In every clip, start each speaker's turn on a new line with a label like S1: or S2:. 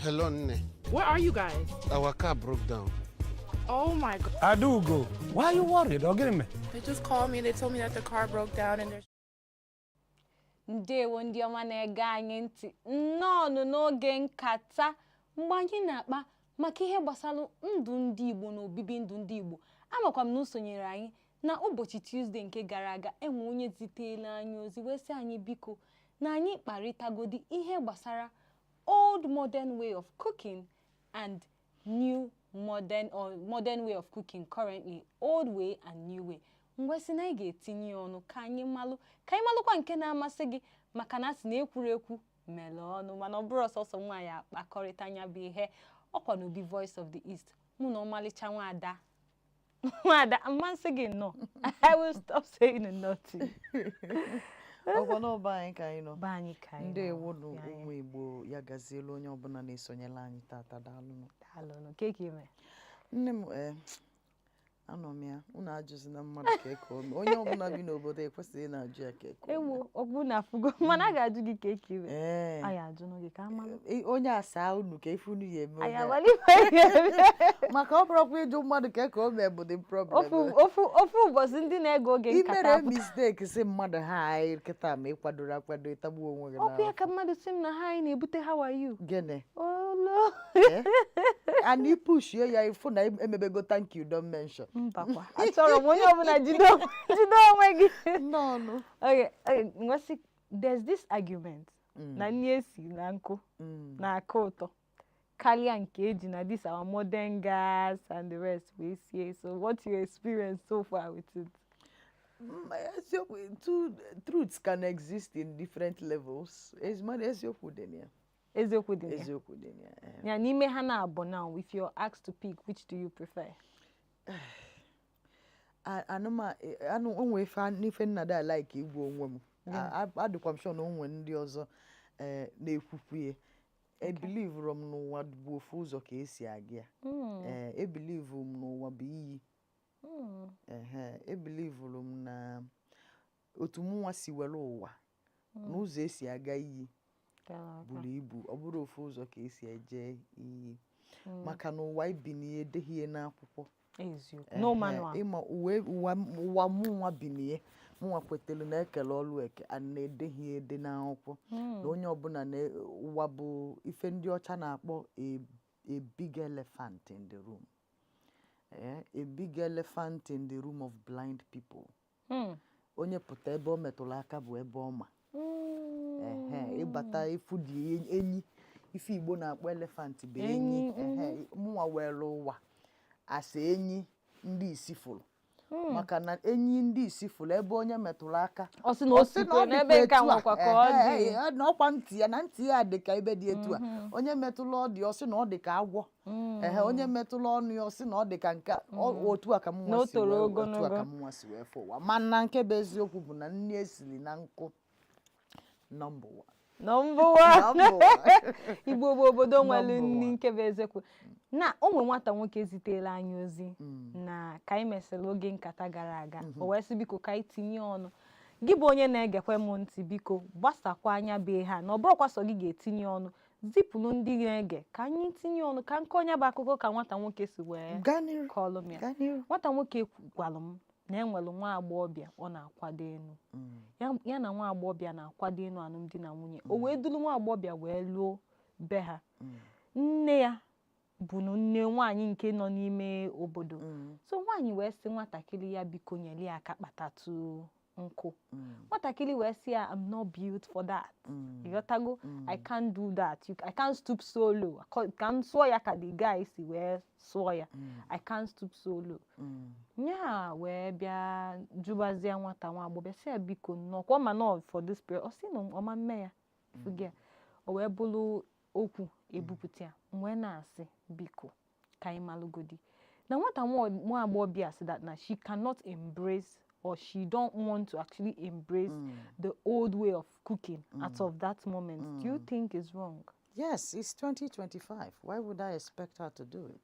S1: Hello, Nne.
S2: Where are you guys?
S1: Our car broke down.
S2: Oh my God.
S3: Adugo, why are you worried? Me.
S2: They just called me. They told me that the car broke down and there's...
S4: Ndewo ndị ọma na-ege anyị ntị nnọọ n'oge nkata mgbe anyị na-akpa maka ihe gbasara ndụ ndị Igbo na obibi ndụ ndị Igbo. Amakwa m na usonyere anyị na ụbọchị Tuesday nke gara aga enwe onye ziteela anyị ozi wee sị anyị biko na anyị kparịtagodi ihe gbasara old modern way of cooking and new modern way of cooking currently, old way and new way. Ngwesi na ga-etinye ọnụ ka anyị malụkwa nke na-amasị gị maka na asị na ekwurekwu mele ọnụ mana ọ bụrụ ọsọsọ nwaanyị akpakọrịta anya bụ ihe ọkwa n'obi Voice of the East mụ na ọmalịcha nwada amasị gị nọ. I will stop saying nothing.
S5: Ọkwa n'ọba anyị ka anyị nọ.
S4: Ba anyị ka anyị
S5: Ndewo n'ụmụ Igbo ya gazielu onye ọbụla na-esonyela anyị tata daalụnụ.
S4: Keke ime.
S5: Nne m anọ m ya unu ajụzi na mmadụ ka eke ome onye ọbụla bi n'obodo ekwesịghị na-ajụ ya ka eke ome.
S4: Ewu ọbụ na fugo mana a ga-ajụ gị ka eke ime. Anyị ajụ n'oge ka amalụ.
S5: Onye asa unu ka ife unu ya eme.
S4: Anyị abalị
S5: maka ọ bụrụkwa ịjụ mmadụ ka eke ome bụ the problem.
S4: Ofu ụbọchị ndị na-ege oge nkata.
S5: Imere mistake si mmadụ ha anyị kịta ma ịkwadoro akwado ịtagbu onwe gị.
S4: Ọkụ ya ka mmadụ si m na ha anyị na-ebute how are you?
S5: Gịnị?
S4: Olo.
S5: And you push ya ifu na emebego thank you don't mention.
S4: Mbakwa. Achọrọ m onye ọbụla jide onwe gị.
S5: No.
S4: Okay, ngosi there's this argument na nni esi na nkụ na aka ụtọ karịa nke eji na this our modern gas and the rest we see. So what's your experience so far with it?
S5: Two truths can exist in different levels. Eziokwu dị ya.
S4: Eziokwu dị ya. Ya n'ime ha na-abụ now, if you're asked to pick, which do you prefer?
S5: Onwe ife nnada like igbu onwe m. Adịkwa m sure na onwe ndị ọzọ na-ekwukwu ya. Believe m n'ụwa bụ ofu ụzọ ka esi aga ya. Believe m n'ụwa bụ iyi. Believe m na otu mụnwa si were ụwa n'ụzọ esi aga iyi buru ibu ọ bụrụ ofu ụzọ ka esi eje iyi maka na ụwa ibi n'ihe edeghị n'akwụkwọ.
S4: No manual.
S5: Ịma ụwa mụnwa bi n'ihe mụnwa kwetelu na ekele ọlụ eke a na-edeghị ede n'akwụkwọ na onye ọbụla na ụwa bụ ife ndị ọcha na-akpọ a big elephant in the room. A big elephant in the room of blind people. Onye pụta ebe o metụrụ aka bụ ebe ọ ma. Ịbata ifu dị enyi ife Igbo na-akpọ elephant bụ enyi. Mụnwa were ụwa asa enyi ndị isi fụrụ maka na enyi ndị isi fụrụ ebe onye metụrụ aka
S4: ọ sị na osikwe n'ebe nke nwekwa ka ọ dị
S5: n'ọkwa ntị ya na ntị ya dị ka ebe dị etu a onye metụrụ ọ dị ọ sị na ọ dị ka agwọ onye metụrụ ọnụ ya ọ sị na ọ dị ka nke otu a ka mụnwa si wee fụ ụwa mana nke bụ eziokwu bụ na nri esiri na nkụ number one.
S4: Igbo bụ obodo nwere nri nke bụ eziokwu na onwe nwata nwoke zitela anyị ozi na ka anyị mesịrị oge nkata gara aga o wee sị biko ka anyị tinye ọnụ gị bụ onye na-egekwe m ntị biko gbasakwa anya be ha na ọ bụrụkwa sọ gị ga-etinye ọnụ zipụrụ ndị na-ege ka anyị tinye ọnụ ka nke onye bụ akụkọ ka nwata nwoke si wee kọọlụ m ya. Nwata nwoke gwalụ m na enwere nwa agbọghọbịa ọ na-akwado enu ya na nwa agbọghọbịa na-akwado enu alụmdi na nwunye o wee duru nwa agbọghọbịa wee lụọ be ha. Nne ya bụ nne nwaanyị nke nọ n'ime obodo so nwaanyị wee sị nwatakịrị ya biko nyere ya aka kpatatu nkụ. Nwatakịrị wee sị ya I'm not built for that. Ịghọtago I can't do that. I can't stoop so low. Ka m sụọ ya ka the guy si wee sụọ ya. I can't stoop so low. Nya wee bịa jụbazie nwata nwa agbọghọ sị ya biko nnọọ ma nọ for this period ọ sị na ọma mme ya fugia o wee bụrụ okwu ebupụta ya wee na-asị biko ka anyị malụgodi na nwata nwa agbọghọ sị that na she cannot embrace or she don't want to actually embrace the old way of cooking as of that moment. Do you think it's wrong?
S5: Yes, it's 2025. Why would I expect her to do it?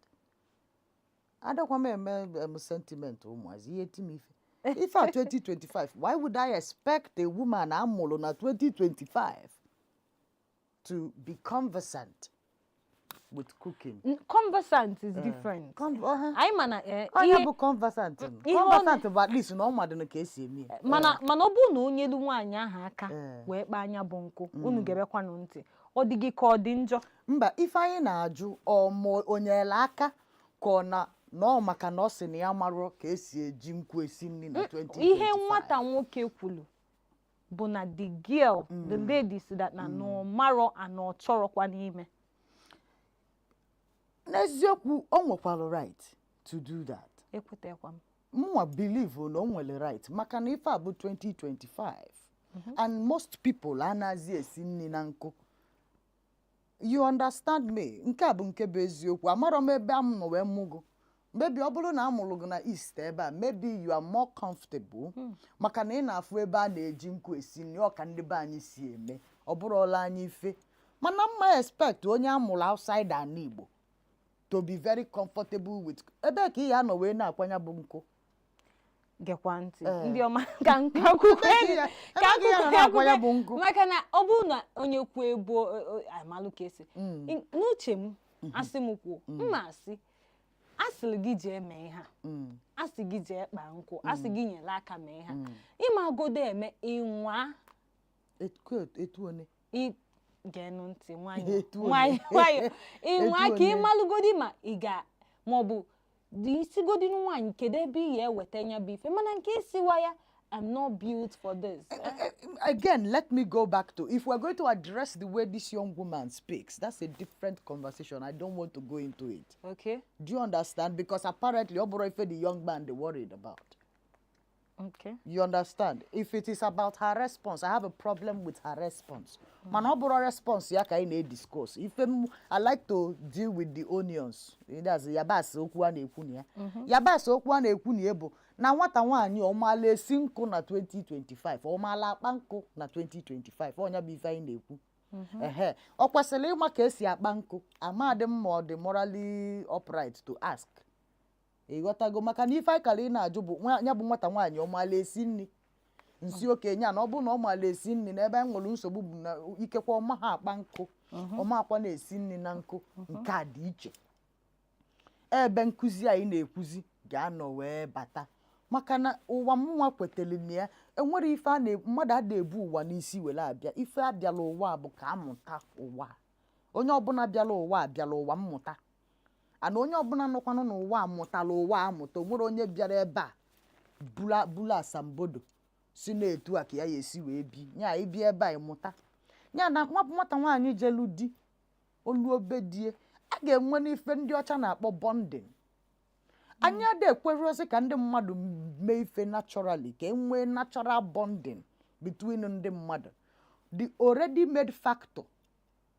S5: I don't want to sentiment if at 2025, why would I expect a woman amolo na 2025 to be conversant with cooking.
S4: Conversant is different. I mana
S5: Onye bụ conversant. Conversant bụ at least na ọ madụ ka esi eme.
S4: Mana ọ bụ na onye lu nwaanyị ahụ aka wee kpa anya bụ nkụ unu gebekwanụ ntị. Ọ dị gị ka ọ dị njọ?
S5: Mba, ife anyị na-ajụ onye ele aka ka ọ na ọ maka na ọ sị na ya marọ ka esi eji nkụ esi nri na 2025.
S4: Ihe nwata nwoke kwulu bụ na the girl, the lady si that na no marọ and ọ chọrọkwa n'ime.
S5: N'eziokwu, o nwekwara right to do that.
S4: Ekwetekwa m.
S5: Mwa believe na o nwere right maka na ife a bụ 2025 and most people anaghị esi nri na nkụ. You understand me? Nke a bụ nke bụ eziokwu. Amarọ m ebe am nọ wee mụgo. Maybe ọ bụrụ na amụrụ gị na East ebe a, maybe you are more comfortable maka na ị na-afụ ebe a na-eji nkụ esi nri ọ ka ndị be anyị si eme. Ọ bụrụla anyị ife. Mana mma expect onye amụrụ outside an Igbo to be very comfortable with ebe ka ị ya nọ wee na-akwanya bụ nkụ.
S4: Gekwa ntị ndị ọma ka akwụkwọ maka na ọ bụrụ na onye kwuo ebo amalụ ka esi n'uche m asị m kwuo mma asịrị gị jee mee ha asị gị jee kpaa nkụ asị gị nyere aka mee ha ịma godo eme ịnwa
S5: etu one
S4: genụ ntị nwayọ ịnwa ka ịmalụgodi ma ị ga maọbụ dị isigodi nwaanyị kedu ebe ị ya eweta nya bụ ife mana nke isiwa ya I'm not built for this.
S5: Again, let me go back to if we're going to address the way this young woman speaks, that's a different conversation. I don't want to go into it.
S4: Okay.
S5: Do you understand? Because apparently, the young man they're worried about.
S4: Okay.
S5: You understand? If it is about her response, I have a problem with her response. Man, oboro response ya ka ina discuss. If I like to deal with the onions, that's yabas okwu a na-ekwu na ya. Yabas okwu a na-ekwu na ebo na nwata nwaanyị ọ maala esi nkụ na 2025, ọ maala akpa nkụ na 2025. Onya bụ ife anyị na-ekwu. Ọ kwesịrị ịma ka esi akpa nkụ. Amadị m ma ọ dị morally upright to ask. Ịghọtago maka na ife anyị kara ị na-ajụ bụ ya bụ nwata nwaanyị ọ maala esi nri. Nsi okenye na ọ bụ na ọ maala esi nri na ebe anyị nwere nsogbu bụ na ikekwa ọma ha akpa nkụ. Ọma akwa na-esi nri na nkụ nke a dị iche. Ebe nkụzi anyị na-ekwuzi ga-anọ wee bata. Maka na ụwa mụnwa kwetara na ya enwere ife a mmadụ ada ebu ụwa n'isi were abịa. Ife abịala ụwa bụ ka amụta ụwa. Onye ọbụla bịala ụwa abịala ụwa mmụta. Ana onye ọbụla nọkwanụ n'ụwa amụtala ụwa amụta. O nwere onye bịara ebe a bula asambodo si na-etu a ka ya esi wee bi. Nya ibi ebe a ịmụta. Nya na nwata nwaanyị jelu di olu obe die a ga-enwe n'ife ndị ọcha na-akpọ bonding. Anyị ada ekwerozi ka ndị mmadụ mee ife naturally ka enwee natural bonding between ndị mmadụ. The already made factor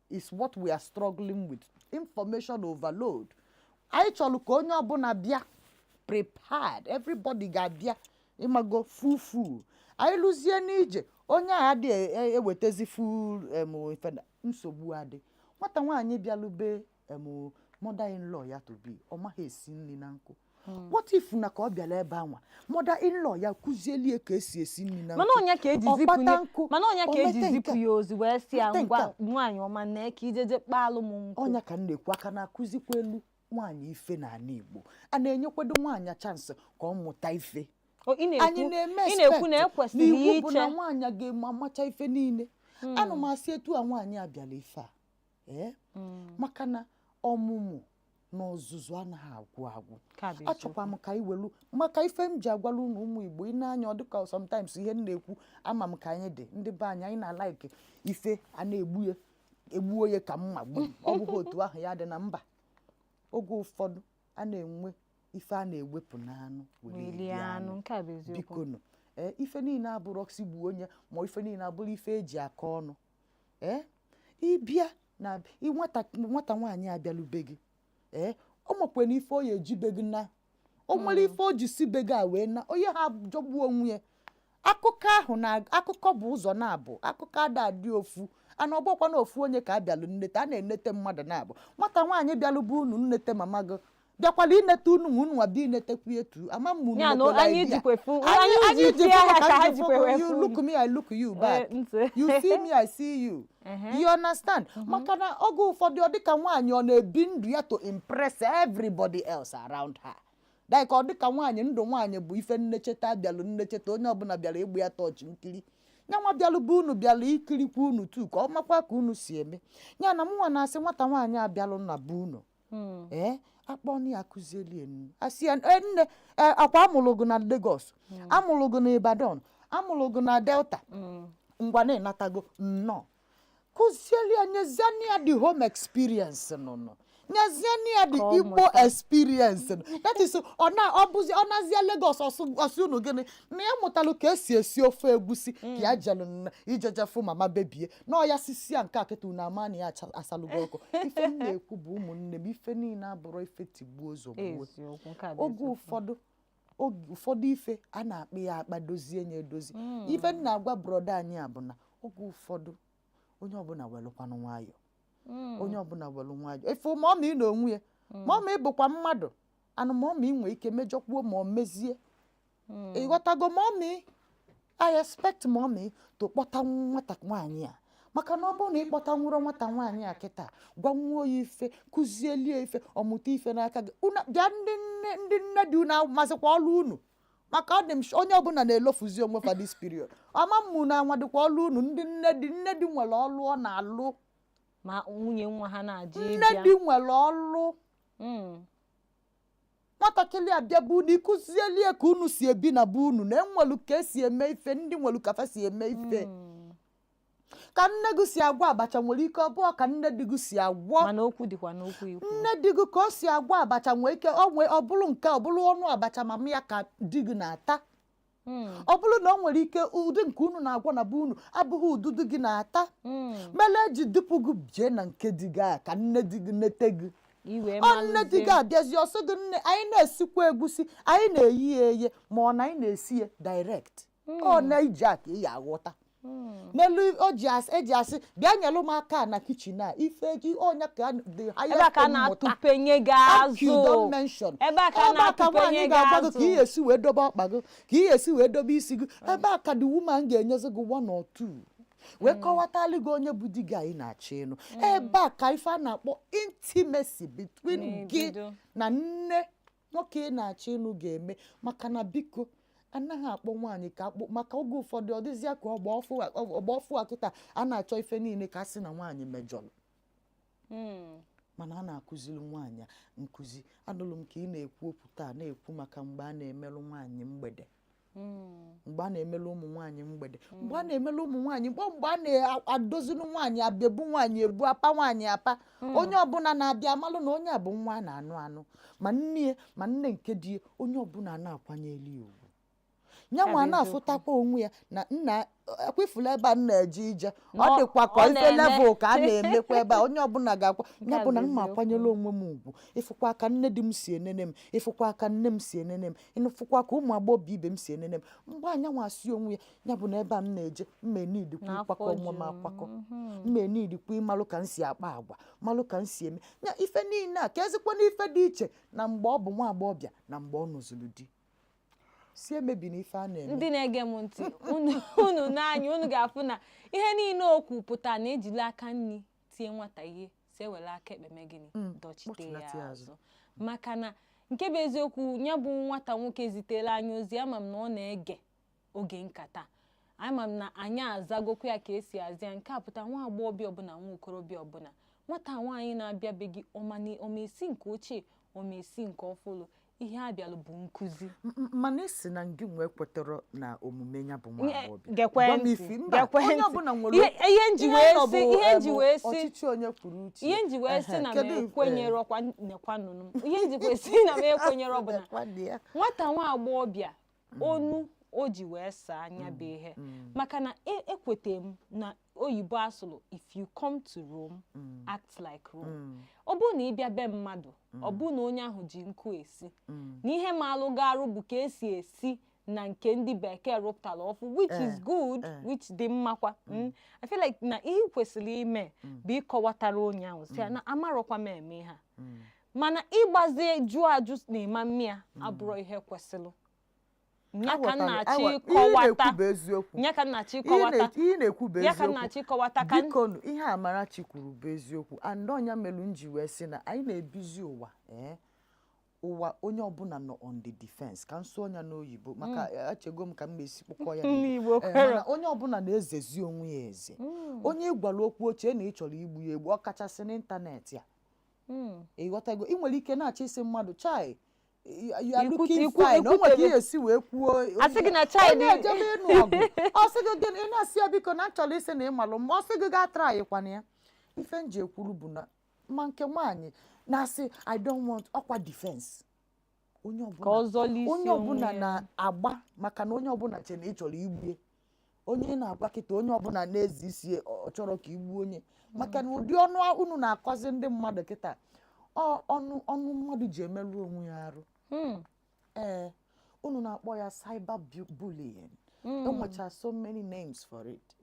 S5: is what we are struggling with. Information overload. Anyị chọrọ ka onye ọbụla bịa prepared. Everybody ga-abịa ịmago fufu. Anyị lụzie n'ije onye a adị ewetezi ife nsogbu adị. Nwata nwaanyị bịalube mother-in-law ya to be ọ maghị esi nri na nkụ. What if na ka ọ bịala ebe anwa mother-in-law ya kụzielie ka esi esi nri na nkụ.
S4: Mana onye ka eji zipụ ya ozi wee si ya ngwa nwaanyị ọma na ka ijeje kpaalụ m nkụ.
S5: Onye ka na-ekwu aka na-akụzikwa elu nwaanyị ife n'ala Igbo. A na-enyekwado nwaanyị chance ka ọ mụta ife. Anyị
S4: na-ekwu na ekwesịrị
S5: iche na nwaanyị ga-eme amacha ife niile. Ana m asị etu a nwaanyị abịala ife a. Maka na ọmụmụ na ọzụzụ anaghị agwụ. Achọkwa m ka iwelu maka ife m ji agwala ụmụ Igbo ị na-anya ọ dịka sometimes ihe m na-ekwu ama m ka anyị dị ndị be anyị na-alaike ife a na-egbuo ya ka mma gbu ọ bụghị otu ahụ ya dị na mba. Oge ụfọdụ a na-enwe ife a na-ewepụ n'anụ were anụ bikonu ife niile abụrụ osigbu onye ma ife niile abụrụ ife eji aka ọnụ. Ịbịa na nwata nwaanyị abịalube gị ọ makwa na ife o ya ejibe gị na o nwere ife o ji si be gị a wee na onye ha jọgbuo onwe ya. Akụkọ ahụ na akụkọ bụ ụzọ na-abụ akụkọ ada adị ofu ana ọgbọkwa na ofu onye ka abịalụ nnete a na-enete mmadụ na-abụ nwata nwaanyị bịalụbụ unu nnete mama gị bịakwala inete unu ma unu nwa bịa inetekwu etu ama m unu
S4: Ya no,
S5: mekwala
S4: anyị
S5: idea.
S4: jikwefu,
S5: Anyị
S4: anyị
S5: ji
S4: jikwe ya
S5: fụ
S4: ka
S5: ka
S4: ha
S5: ndị
S4: jikwe
S5: fụ,
S4: wee
S5: you
S4: fụ.
S5: look me, I look you back.
S4: Ntị.
S5: You see me, I see you. You understand? Maka na oge ụfọdụ ọ dịka nwaanyị ọ na-ebi ndụ ya to impress everybody else around her. Like ọ dịka nwaanyị ndụ nwaanyị bụ ife nnecheta bịalụ nnecheta onye ọbụla bịara egbu ya tọọchị nkiri. Nya nwa bịalụ bụ unu bịalụ ikirikwa unu tu ka ọ makwa ka unu si eme. Ya na mụnwa na-asị nwata nwaanyị abịalụ na bụ unu. Akpọ na ya akụzieli enu. Asị ya nne akwa amụlụgụ na Lagos, amụlụgụ na Ibadan, amụlụgụ na Delta. Ngwa na-enatago nnọọ. Kụzieli ya nyeziani ya the home experience no. Nyeziani ya the Igbo experience. That is ọ nazie Lagos ọsụ unu gịnị na ya mụtalụ ka esi ofe egusi ka ya jelụ ijejefu mama bebie na ọ ya sisi ya nke akịta unu ama na ya asalụgo ọkụ. Ife m na-ekwu bụ ụmụnne m ife niile abụrụ ife tigbuo ozugbo. Oge ụfọdụ ife a na-akpị ya akpa dozie ya edozi. Ife m na-agwa broda anyị a bụ na oge ụfọdụ onye ọbụla welụkwanụ nwayọ. Onye ọbụla welu nwayọ. Efu ma ọ ma ị na onwe ya ma ọ ma ị bụkwa mmadụ anụ ma ọ ma ị nwee ike mejọkwuo ma ọ mezie. Ịghọtago ma ọ ma I expect ma ọ ma to kpọta nwata nwaanyị a maka na ọ bụrụ na ịkpọta nwụrụ nwata nwaanyị a kịta gwa nwa ya ife kụzielie ife ọmụta ife n'aka gị bịa ndị nne dị unu masịkwa ọlụ unu maka ọ dị m onye ọbụla na-elofuzi onwe fa this period ama mmụ na anwa dịkwa ọlụ unu ndị nne dị nwere ọlụ ọ na-alụ
S4: ma nwunye nwa ha na-aja ịbịa.
S5: Nne dị nwere ọlụ nwatakịrị abịa bụ unu ịkụzielie ka unu si ebi na bụ unu na enwelu ka esi eme ife ndị nwelu kafa si eme ife ka nne gị si agwa abacha nwere ike ọ bụọ ka nne dị gị si agwọ
S4: mana okwu dịkwa n'okwu ikwu.
S5: Nne dị gị ka o si agwa abacha nwee ike ọ bụrụ nke ọ bụrụ ọnụ abacha mama ya ka di gị na-ata ọ bụrụ na ọ nwere ike ụdị nke unu na-agwa na bụ unu abụghị ụdụdụ gị na-ata mele eji dịpụ gị jee na nke di gị a ka nne di gị nete gị nne di gị abịazi ọsọ gị nne anyị na-esikwa egusi anyị na-eyi ya eye ma ọ na anyị na-esi ya direct ọ na-eji aka ya aghọta n'elu eji asị bịa nyelụ m aka na kichin a ife eji onye ka the highest
S4: na-atụpenye gị azụ ebe a na-atụpenye gị azụ
S5: ka ihe esi wee dobe ọkpa gị ka ihe esi wee dobe isi gị ebe a ka the woman ga-enyezi gị 1 or 2 wee kọwatalị gị onye bụ di gị anyị na-achọ ịnụ ebe a ka ife a na-akpọ intimacy between gị na nne nwoke ị na-achọ ịnụ ga-eme maka na biko anaghị akpọ nwaanyị ka akpọ maka oge ụfọdụ ọ dịzịa ka ọgba ọfụ akịta a na-achọ ife niile ka a sị na nwaanyị mejọrọ mana a na-akụziri nwaanyị nkụzi anụlụ m ka ị na-ekwu okwu taa na-ekwu maka mgbe a na-emelụ nwaanyị mgbede mgbe a na-emelụ ụmụ nwaanyị mgbede mgbe a na-emelụ ụmụ nwaanyị mgbe a na-adozinu nwaanyị abịabu nwaanyị ebu apa nwaanyị apa onye ọbụla na-abịa amalụ na onye a bụ nwa a na-anụ anụ ma nne ma nne nke di onye ọbụla na-akwanyeli ugwu nyanwa na-afụtakwa onwe ya na nna ekwefula ebe a na-eje ije ọ dịkwa ka ife level ka a na-emekwa ebe a onye ọbụla ga-akwa ya bụ na m akwanyela onwe m ugwu ịfụkwa ka nne di m si enene m ịfụkwa ka nne m si enene m ịfụkwa ka ụmụ agbọghọ ibe m si enene m mgbe anyanwa asị onwe ya ya bụ na ebe a m na-eje mmenidikwa ịkwakọ onwe m akwakọ mmenidikwa ịmalụ ka m si akpa agwa malụ ka m si eme ya ife niile a ka ezikwa n'ife dị iche na mgbe ọ bụ nwa agbọghọbịa na mgbe ọ nụzụrụ di si emebi na ife a na-eme
S4: ndị na-ege m ntị unu n'anya unu ga-afụ na ihe niile o kwupụta na ejili aka nri tie nwata ihe si ewere aka ekpeme gịnị dọchite ya azụ maka na nke bụ eziokwu ya bụ nwata nwoke zitere anyị ozi ama m na ọ na-ege oge nkata ama m na anyị azagokwa ya ka esi azị ya nke a pụta nwa agbọghọbịa ọbụla nwa okorobịa ọbụla nwata nwaanyị na-abịabe gị omesi nke ochie omesi nke ọfụlụ ihe a bịalụ bụ nkụzi
S5: mana esi na ngị nwee kwetara na omume ya bụ nwa
S4: agbọghọbịa ihe nji wee si na m ekwenyere ọkwa nekwanụnụ ihe nji wee si na m ekwenyere ọbụla nwata nwa agbọghọbịa onu o ji wee saa anya bụ ihe maka na ekwete m na oyibo asụlụ if you come to Rome act like Rome ọ bụ na ịbịa be mmadụ ọ bụ na onye ahụ ji nkụ esi na ihe ma alụgarụ bụ ka esi na nke ndị bekee rụpụtara ọfụ which is good which dị mmakwa I feel like na ihe kwesịrị ime bụ ịkọwatara onye ahụ si na amarọkwa m eme ha mana ịgbazie jụọ ajụ na-ema mmịa abụrụ ihe kwesịrị nya ka nnachi kọwata nya ka nnachi kọwata
S5: ihe na-ekwu bụ
S4: ya ka nnachi kọwata ka
S5: biko ihe Amarachi kwuru bụ eziokwu and ọnya melu nji wee sị na anyị na-ebizi ụwa ụwa onye ọbụla nọ on the defense ka nso ọnya n'oyibo maka echego m ka m esi kpọkọ ya mana onye ọbụla na-ezezi onwe ya eze onye gwara okwu ochie na ị chọrọ igbu ya egbu ọkachasị n'ịntanetị a ịghọtago ị nwere ike na-achọ isi mmadụ chai you are looking fine o nwere ihe esi wee kwuo
S4: asị gị na chai dị
S5: ejebe ịnụ ọgụ ọ sị gị ị na-asị ya biko na chọrọ isi na ịmalụ ma ọ sị gị gaa try kwana ya ife nji ekwuru bụ na ma nke nwaanyị na-asị I don't want ọkwa defense onye ọbụla na-agba maka na onye ọbụla che na ị chọrọ igbue onye na-agba kịta onye ọbụla na-ezi isi ọ chọrọ ka igbuo onye maka na ụdị ọnụ unu na-akọzi ndị mmadụ kịta ọnụ mmadụ ji emerụ onwe ya arụ unu na-akpọ ya cyber bullying enwecha so many names for it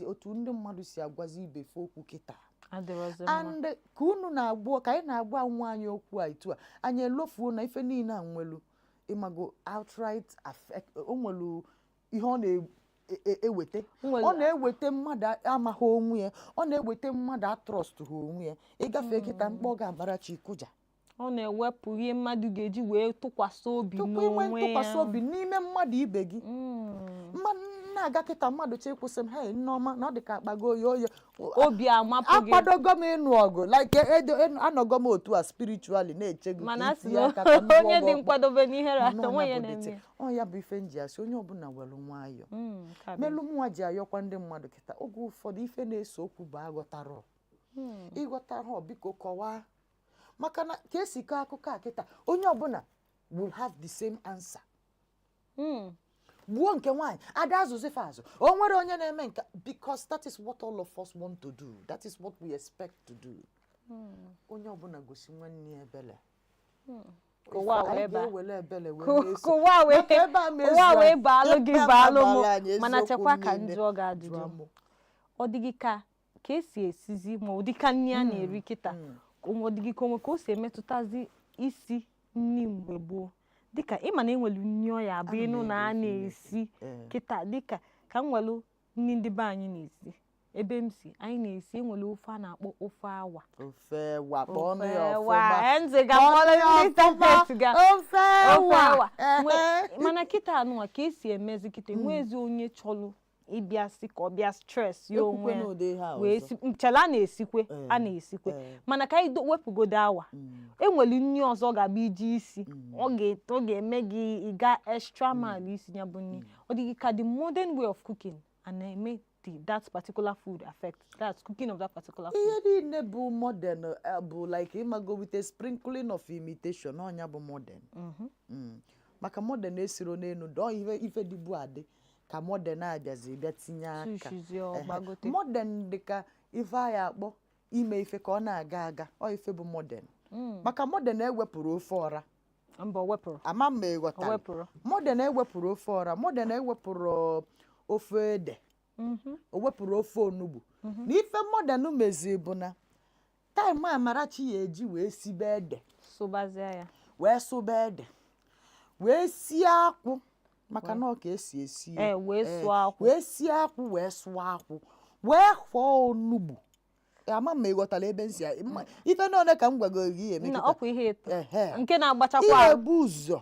S5: otu ndị mmadụ si agwazi ibe fe okwu kịta and ka unu na-agwa ka anyị na-agwa nwa anyị okwu a itu a anyị elofuo na ife niile a nwelu ịmago outright affect o nwelu ihe ọ na-eweta ọ na-eweta mmadụ amaghị onwe ya ọ na-eweta mmadụ atrọst ha onwe ya ịgafe kịta mkpọ ga-Amarachi Kụja
S4: ọ na-ewepụ ihe mmadụ ga-eji wee tụkwasị obi n'onwe ya
S5: tụkwasị obi n'ime mmadụ ibe gị na-aga kịta mmadụ che kwụsị m hey Nneọma na ọ dị ka akpago oyo
S4: obi amapụ gị
S5: akwadogo m ịnụ ọgụ like anọgo m otu a spiritually na-eche gị
S4: mana asị onye dị nkwadobe n'ihere onwe ya na-eme
S5: ọ ya bụ ife nji asị onye ọbụla welu nwayọ melu mụnwa ji ayọkwa ndị mmadụ kịta oge ụfọdụ ife na-eso okwu bụ aghọtara ịghọta ha biko kọwaa maka na ka esi kọọ akụkọ a kịta onye ọbụla will have the same answer gbuo nke nwaanyị ada azụzi fe azụ o nwere onye na-eme nke because that is what all of us want to do that is what we expect to do onye ọbụla gosi nwanne ya ebele
S4: kụwa wee baalụ gị baalụ m mana chekwa ka njụọ gị ajụjụ ọ dịghị ka esi esizi ma ọ dịka nri a na-eri kịta ọ dịghị ka onwe ka o si emetụtazi isi nri mgbe gboo dịka ịma na enwelu nri ọya abụ ịnụ na a na-esi kịta dịka ka m nwelu nri ndị be anyị na-esi ebe m si anyị na-esi enwelu ofe a na-akpọ ofe awa mana kịta anụwa ka esi emezi kịta enwezi onye chọlụ ịbịa si ka ọ bịa stress ya onwe wee nchela a na-esikwe mana ka anyị wepụgodo awa enwere nri ọzọ ga-abụ iji isi ọ ga-eme gị ịga extra mile isi ya bụ nri ọ dịghị ka the modern way of cooking and eme that particular food affect that cooking of that particular food
S5: ihe niile bụ modern bụ like ịmago with a sprinkling of imitation ọnya bụ modern maka modern esiro n'elu dọ ife dịbu adị ka modern abịazi bịa tinye aka modern dịka ife anyị akpọ ime ife ka ọ na-aga aga ọ ife bụ modern maka modern ewepụrụ ofe ọra ama mma ịghọtara modern ewepụrụ ofe ọra modern ewepụrụ ofe ede o wepụrụ ofe onugbu na ife modern mezi bụ na time Amarachi ya eji wee sibe ede wee sụba ede wee sie akwụ maka na ọ ka esi esi
S4: wee sie
S5: akwụ wee sụọ akwụ wee kwọọ onugbu ama ma ịghọtara ebe nsi ife na one ka m gwagoro gị eme
S4: nke na-agbachakwa
S5: ihe ebu ụzọ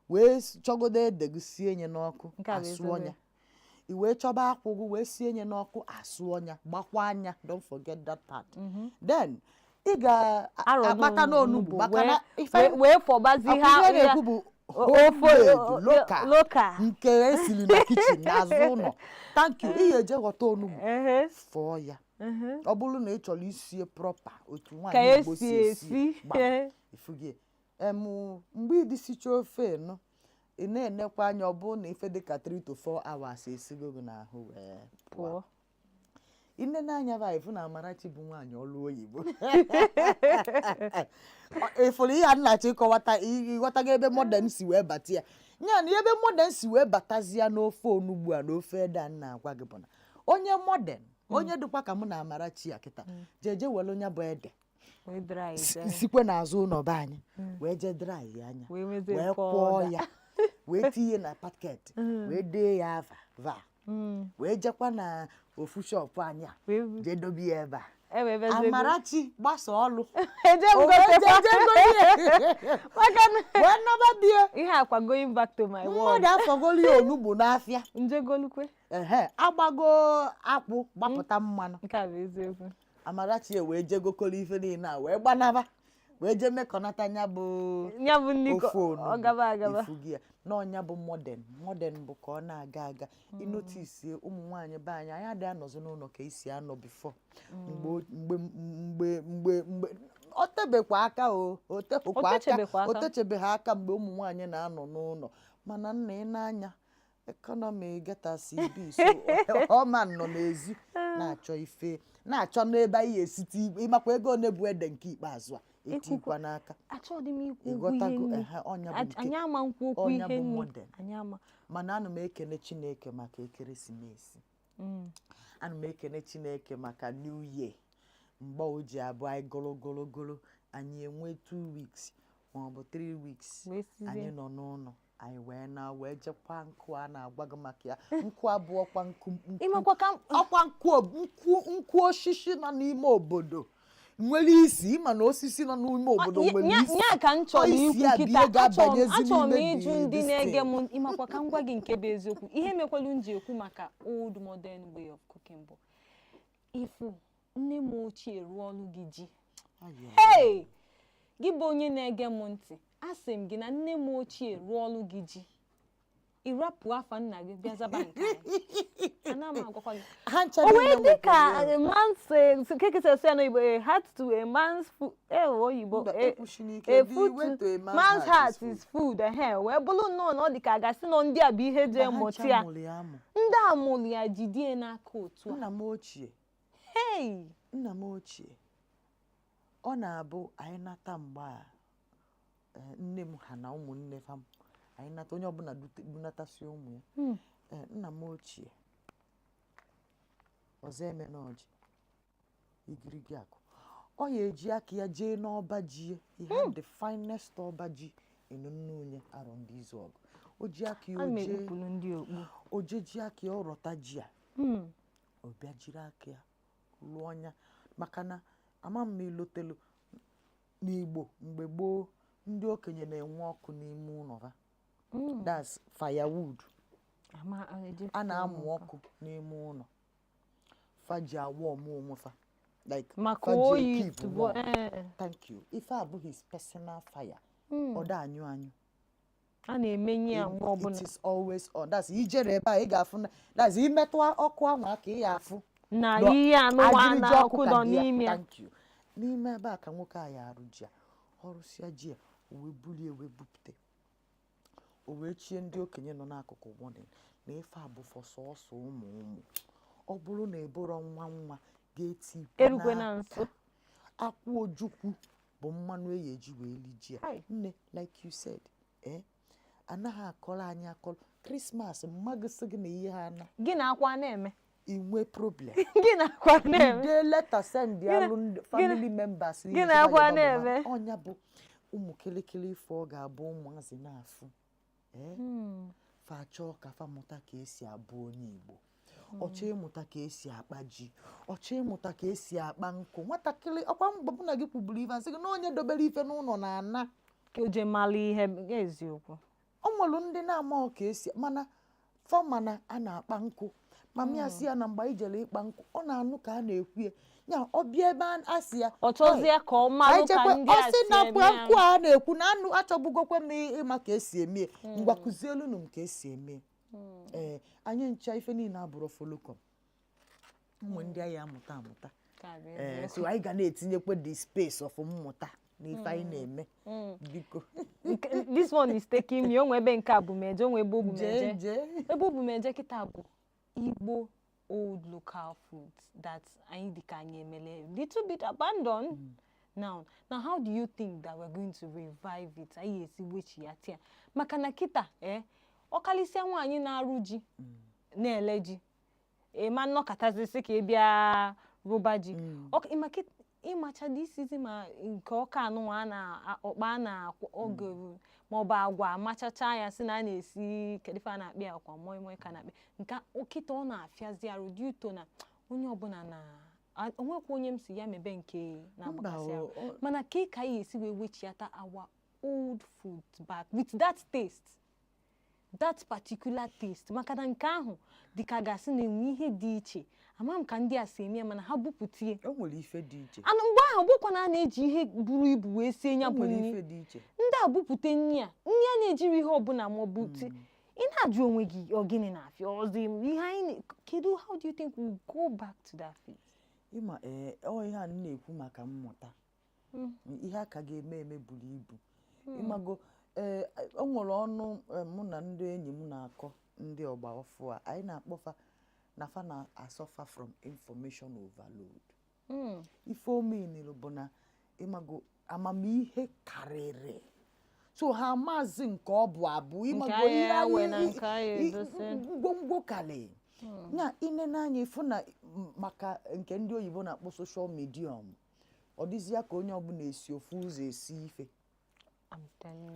S5: wee chọgodo ede gị sie nye n'ọkụ asụọ ya i wee chọba akwụ gị wee sie nye n'ọkụ asụọ ya gbakwa anya don't forget that part then ị ga-akpata n'onugbu maka na
S4: wee fọbazi ha
S5: na-ekwu bụ ofe loka nke esiri na kichin n'azụ ụlọ thank you ihe eje ghọta onugbu fọọ ya ọ bụrụ na ị chọrọ isie proper otu nwaanyị Igbo si esi ifugie mgbe idisicha ofe nọ ị na-enekwa anya ọ bụrụ na ife dịka 3 to 4 hours esigo gị n'ahụ wee pụọ ine n'anya bụ ifu na Amarachi bụ nwaanyị ọlụ oyibo ịfụrụ ihe a nnachi ịghọtago ebe modern si wee bata ya nya na ebe modern si wee batazia n'ofe onugbu a n'ofe ede a na-agwa gị bụ na onye modern onye dịkwa ka mụ na Amarachi ya kịta jeje were onye bụ ede
S4: wee dry
S5: sikwe n'azụ ụlọ be anyị wee je dry ya anya
S4: wee
S5: wee
S4: mezie
S5: kwọọ ya wee tinye na paket wee dee ya va wee jekwa na ofu shop anyị a jee dobe ya ebe a Amarachi gbasa ọlụ wee naba bie
S4: ihe akwa going back to my word
S5: mmadụ afọgolu ya onugbu n'afịa
S4: njegolukwe
S5: agbago akpụ gbapụta mmanụ
S4: nke a bụ eziokwu
S5: Amarachi wee jegokolo ife niile a wee gbanaba wee jee mekọnata nya bụ ofe onugbu ifugi ya n'ọnya bụ modern bụ ka ọ na-aga aga inotisie ụmụ nwaanyị be anyị adịghị anọzi n'ụlọ ka isi anọ bifo mgbe o tebekwa aka o techebeghị aka mgbe ụmụ nwaanyị na-anọ n'ụlọ mana nna ị na-anya economy getasi bi so ọma nọ n'ezi na-achọ ife na-achọ n'ebe anyị esite ịmakwa ego one bụ ede nke ikpeazụ a etikwa n'aka
S4: achọghị m ikwu anyị ama nkwu okwu ihe nne
S5: mana ana m ekene Chineke maka ekeresimesi ana m ekene Chineke maka New Year mgbe o ji abụ anyị gologologolo anyị enwe 2 weeks maọbụ 3 weeks anyị nọ n'ụlọ anyị wee jekwa nkụ a na-agwa gị maka ya nkụ abụọ kwa ọkwa nkụ osisi nọ n'ime obodo nwere isi ịma na osisi nọ n'ime obodo nwere isi
S4: ya ka m chọrọ ikwu kịta achọrọ m ịjụ ndị na-ege m ịmakwa ka m gwa gị nke bụ eziokwu ihe mekwelu m ji ekwu maka old modern way of cooking bụ ifu nne m ochie rụọ ọrụ gị ji hey gị bụ onye na-ege m ntị asị m gị na nne m ochie rụọ ọrụ gị ji ịrapụ afa nna gị bịa zaba nke ana m agwakwa gị o wee dị ka man's food oyibo man's heart is food wee bụrụ nnọọ na ọ dị ka a gasị nọ ndị a bụ ihe ji emụta ya ndị a mụrụ ya jidie n'aka otu a
S5: nna m ochie ọ na-abụ anyị nata mgbe a nne m ha na ụmụnne fa anyị nata onye ọbụla bunatasị ụmụ ya nna m ochie ọzọ eme n'ọjị igirigi akụ ọ ya eji aka ya jee n'ọba ji ihe the finest ọba ji enununye arọ ndị izu ọgụ o ji aka ya ji aka ya ọrọta ji a ọ bịa jiri aka ya lụọ ọnya maka na ama m ilotelu n'Igbo mgbe gboo ndị okenye na-enwe ọkụ n'ime ụlọ ha that's firewood a na-amụ ọkụ n'ime ụlọ faji awọ onwe fa like faji keep warm thank you ife abụghị his personal fire ọ da anyụ
S4: a na-emenye ya mgbe ọbụla
S5: it is always on that's ijere ebe a ị ga-afụ na that's imetụ ọkụ ahụ aka ị ga-afụ
S4: na ihe anụwa na ọkụ nọ n'ime ya
S5: thank you n'ime ebe a ka nwoke a ya arụ ji a ọrụsịa ji a o wee bulie wee bupụta o wee chie ndị okenye nọ n'akụkụ warning na ife a bụ sọsọ ụmụ ọ bụrụ na eboro nwa ga-eti
S4: erukwe na nso
S5: akwụ ojukwu bụ mmanụ eji wee li ji a nne like you said anaghị akọrọ anyị akọrọ Christmas mmadụ sị gị na ihe ha na
S4: gị na akwa na-eme
S5: inwe problem
S4: gị na akwa na-eme
S5: de letter send alụ family members
S4: gị na akwa na-eme
S5: ọnya bụ ụmụ kịlịkịlị ifo ọ ga-abụ ụmụazị na-afụ fa chọọ ka fa mụta ka esi abụ onye Igbo ọchọ ịmụta ka esi akpa ji ọchọ ịmụta ka esi akpa nkụ nwatakịrị ọkwa mgbapụ na gị kwuburu ife asị gị na onye dobere ife n'ụlọ na-ana
S4: ka o je mara ihe eziokwu
S5: ọ nwere ndị na-amaghị ka esi mana fọmana a na-akpa nkụ ma mịasị ya na mgbe anyị jere ịkpa nkụ ọ na-anụ ka a na-ekwu ya ọ bịa ebe a sị ya
S4: ọ chọzie ka ọ marụ ka ndị a si eme
S5: ya nkụ a na-ekwu na anụ achọbugokwe m ịma ka esi eme ngwa kụzielu m ka esi eme anyị ncha ife niile abụrụ folokom ụmụ ndị anyị amụta so anyị ga na-etinyekwa the space of mmụta n'ife anyị na-eme biko
S4: this one is taking me onwe ebe nke abụmeje onwe ebe obumeje ebe obumeje kịta bụ Igbo old local foods that anyị dịka anyị emele little bit abandoned now how do you think that we're going to revive it anyị esi wechi ya tia maka na kịta ọkalịsịa nwaanyị na-arụ ji na-ele ji ma nnọkọtazisi ka ị bịa rụba ji ịmacha this is ma nke ọka anụ a na ọkpa na oge ma ọ bụ agwa machacha ya si na na-esi kedife a na-akpị akwa moi ka na-akpị nke okịta ọ na-afịazi arụ dị ụtọ na onye ọbụla na onwekwa onye m si ya mebe nke na-agbakasị arụ mana ka anyị esi wee wechiata our old food back with that taste, that particular taste. Maka na nke ahụ dịka gasị na-enwe ihe dị iche ama m ka ndị a si eme mana ha bupụtie
S5: o nwere ife dị iche
S4: anụ mgbe ahụ bụkwa na a na-eji ihe buru ibu wee sie nya bụ nri ndị a bupụte nri a na-ejiri ihe ọbụla ma ọ bụ ị na-ajụ onwe gị ọ gịnị na-afịa ọzọ ihe anyị kedu how do you think we'll go back to that phase?
S5: Ịma ihe a na-ekwu maka mmụta ihe aka ga-eme eme buru ibu ịmago o nwere ọnụ mụ na ndị enyi m na-akọ ndị ọgba ọfụ a anyị na-akpọfa na fa na-asọfa from information overload. Ife omeniri bụ na ịmago amamihe karịrị so ha maazị nke ọ bụ abụ ịmago ihe ngwongwo karị na ine n'anya ifu na maka nke ndị oyibo na-akpọ social medium ọ dịzịa ka onye ọbụla esi ofu ụzọ esi ife.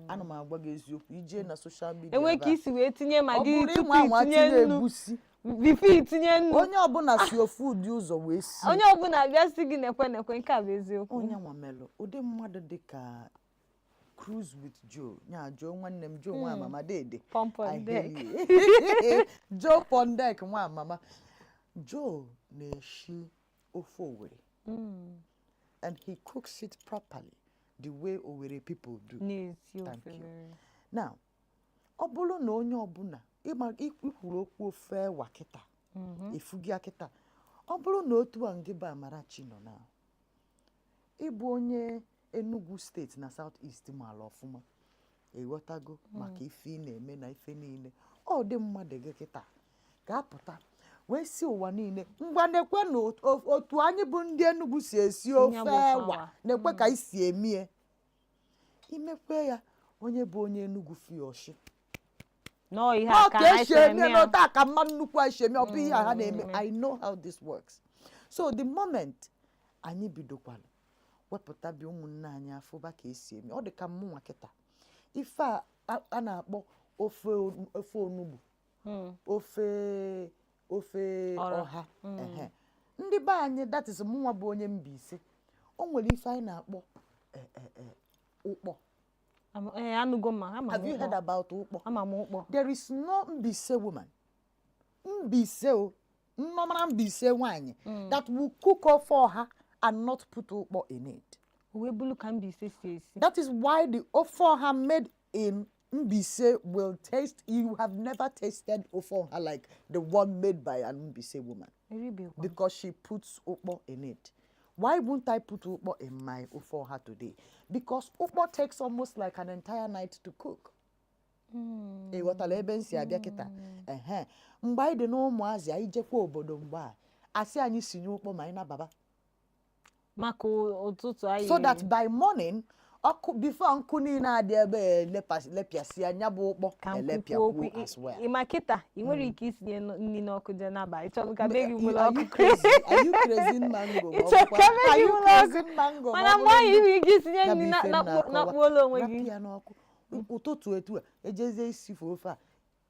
S5: Ana m agwa gị eziokwu ije na social media
S4: enwe ka isi wee tinye magi tupu itinye nnu bifo itinye nnu
S5: onye ọbụla si ofu ụdị ụzọ wee si
S4: onye ọbụla bịa si gị nekwe nke a bụ eziokwu.
S5: Onye nwamelụ ụdị mmadụ dị ka Cruise with Joe nya Joe nwanne m Joe nwa mama dede Joe Pondek nwa mama Joe na-eshi ofe Owerri and he cooks it properly the way Owerri people do. Thank you. Now ọ bụrụ na onye ọbụla ikwuru okwu ofe ewa kịta efugia kịta ọ bụrụ na otu a ngị bụ Amarachi nọ na ịbụ onye Enugu steeti na South East maala ọfụma eghọtago maka ife ị na-eme na ife niile ọ dị mmadụ gị kịta ga-apụta wee si ụwa niile ngwa nekwe na otu anyị bụ ndị Enugu si esi ofe ewa nekwe ka isi emie imekwe ya onye bụ onye Enugu fioshi
S4: no ihe aka ha
S5: esi eme na ota ka mma nnukwu esi eme ọ bụ ihe ha na-eme. I know how this works. So the moment anyị bidokwala wepụta bi ụmụnne anyị afụba ka esi eme ọ dị ka mmụnwa kịta ife a na-akpọ ofe onugbu ofe ọha ndị be anyị that is mụnwa bụ onye Mbaise o nwere ife anyị na-akpọ ụkpọ. Have you heard about ụkpọ? There is no Mbaise woman nnọmara Mbaise nwanyị that will cook ofe ọha and not put ụkpọ in it. That is why the ofe ọha made in Mbaise will taste, you have never tasted ofe ọha like the one made by an Mbaise woman. Because she puts ụkpọ in it. Why wouldn't I put ụkpọ in my ofe ọha today? Because ụkpọ takes almost like an entire night to cook. Ịghọtala ebe nsi abịa kịta mgbe anyị dị n'ụmụazị anyị jekwa obodo mgbe a asị anyị sinye ụkpọ ma anyị nababa
S4: maka ụtụtụ anyị
S5: so that by morning before nkụ niile adị ebe lepịasị anya bụ ụkpọ elepịakwu as well.
S4: Ịma kịta ị nwere ike isinye nri n'ọkụ je n'abalị chọrọ ka be gị nwere ọkụ.
S5: Are you crazy mango?
S4: Are you crazy mango? Mana mgbe anyị nwere ike isinye nri na-akpụola onwe gị
S5: ụtụtụ etu a ejezie isife ofe a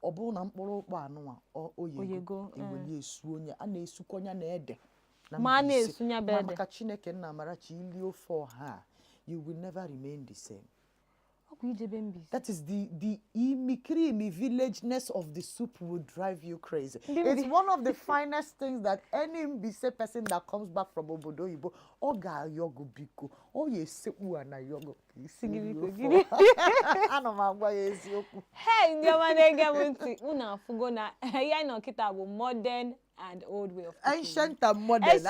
S5: ọ bụrụ na mkpụrụ ụkpọ anụnwa oyego eweli esu onye a na-esukọ onye na ede
S4: ma na-esunya be ede
S5: maka Chineke nna Amarachi ili ofe ọha you will never remain the same. That is the imi villageness of the soup will drive you crazy. It's one of the finest things that any Mbise person that comes back from obodo Igbo oga yogo biko oye sekpu ana yogo sigiri ana magwa eziokwu.
S4: Hey ndị ọma na-ege m ntị unu afụgo na ya na okita bụ modern and old way of cooking.
S5: Ancient and modern.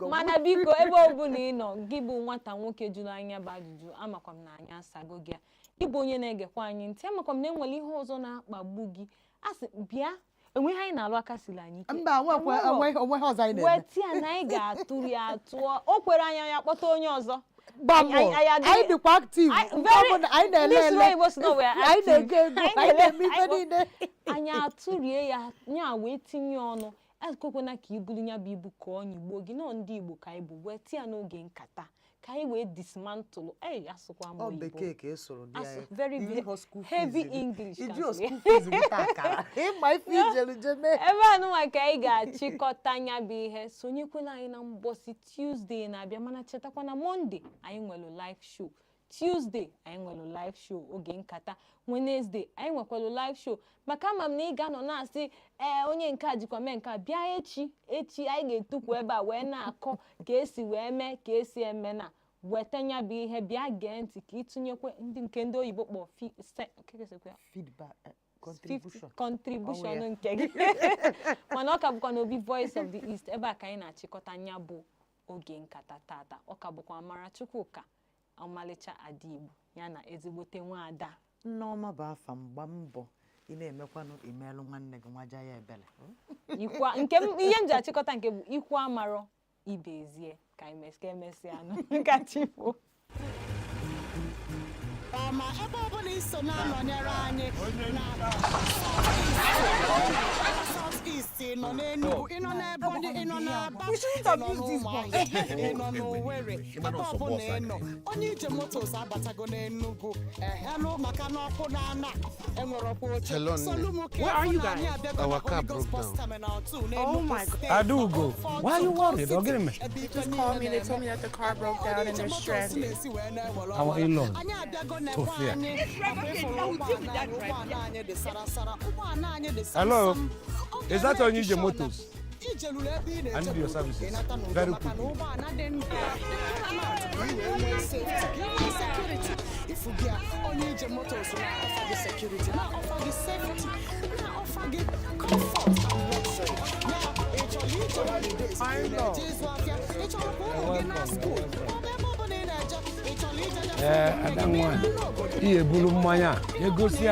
S4: Mana biko ebe ọbụla ị nọ gị bụ nwata nwoke jụrụ anya bụ ajụjụ amakwa m na anya asago gị ịbụ onye na-egekwa anyị ntị amakwa m na enwere ihe ọzọ na-akpagbu gị asị bịa enweghị anyị na-alụ aka siri anyị ike
S5: mba onweghị ọzọ anyị na-eme
S4: weti ya na anyị ga-atụrụ ya atụọ o kwere anya ya kpọta onye ọzọ
S5: anyị dịkwa active anyị na-ele anyị na-ege ego anyị na-eme ife niile
S4: anyị atụrie ya nya wee tinye ọnụ akụkwana ka ibulu nya bụ ibu ka onye Igbo gị nọ ndị Igbo ka Igbo wee tia n'oge nkata ka anyị wee dismantle asụkwa m
S5: ọ
S4: Igbo
S5: bekee ka esoro dị anyị
S4: very heavy English
S5: iji school fees gị taka ịma ife ijelu jeme
S4: ebe anụnwa ka anyị ga-achịkọta nya bụ ihe sonyekwela anyị na mbọsị Tuesday na-abịa mana chetakwa na Monday anyị nwere live show Tuesday anyị nwere live show oge nkata Wednesday anyị nwekwara live show maka ama m na ị ga-anọ na-asị onye nke a jikwa mee nke a bịa echi anyị ga-etukwu ebe a wee na-akọ ka esi wee mee ka esi eme na weta nya bụ ihe bịa gee ntị ka ịtụnyekwe ndị oyibo kpọ
S5: feedback
S4: contribution nke gị mana ọ ka bụkwa n'obi Voice of the East ebe a ka anyị na-achịkọta nya bụ oge nkata tata ọ ka bụkwa Amara Chukwuka ọmalịcha ada Igbo ya na ezigbote nwaada
S5: Nneọma bụ afa mgba mbọ ị na-emekwanụ imelụ nwanne gị nwaja ya ebele
S4: ihe m ji achịkọta nke bụ ikwu amarọ ibe ezie ka emesịa anụ nkachifo
S1: ma ebe ọ bụla iso na-anọnyere anyị na South East nọ n'Enugu ịnọ n'Ebonyi ịnọ n'Aba ịnọ n'Ụmụahịa ịnọ n'Owerri ebe ọ bụla ịnọ onye ije motos abatago n'Enugu ehelụ maka na ọkụ na-ana enwere ọkwa oche
S2: Where are you guys?
S3: Our car broke down.
S2: Oh my God.
S3: Adugo, why are you worried? Don't get me.
S2: They just called me. They told me that the car broke down and they're stranded.
S3: Our in-law. Sophia. Hello. Is that on your motors? I need your services. Very quickly.
S1: If you get only your motors, we offer the security, now offer the safety, now offer the comfort and luxury. Now, it's your holidays.
S3: I know.
S1: It's your school.
S3: I don't want. Here, Bulu Maya. You go see